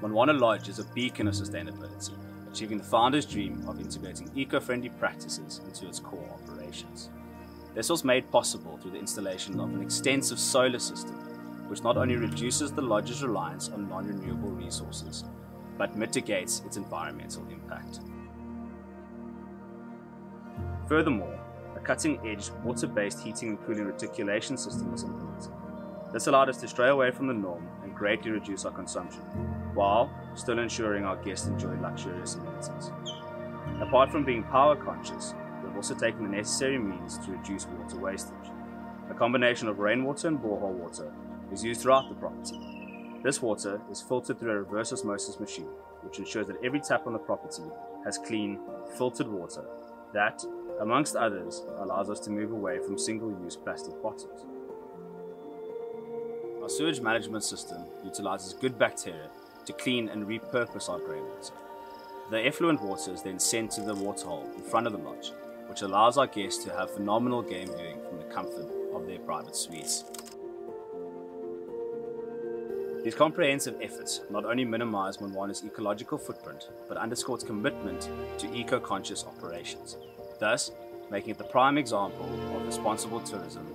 Monwana Lodge is a beacon of sustainability, achieving the founder's dream of integrating eco-friendly practices into its core operations. This was made possible through the installation of an extensive solar system, which not only reduces the lodge's reliance on non-renewable resources, but mitigates its environmental impact. Furthermore, a cutting-edge water-based heating and cooling reticulation system was implemented. This allowed us to stray away from the norm and greatly reduce our consumption, while still ensuring our guests enjoy luxurious amenities. Apart from being power conscious, we've also taken the necessary means to reduce water wastage. A combination of rainwater and borehole water is used throughout the property. This water is filtered through a reverse osmosis machine, which ensures that every tap on the property has clean, filtered water that, amongst others, allows us to move away from single-use plastic bottles. Our sewage management system utilizes good bacteria to clean and repurpose our grey water. The effluent water is then sent to the waterhole in front of the lodge, which allows our guests to have phenomenal game viewing from the comfort of their private suites. These comprehensive efforts not only minimize Monwana's ecological footprint, but underscore its commitment to eco-conscious operations, thus making it the prime example of responsible tourism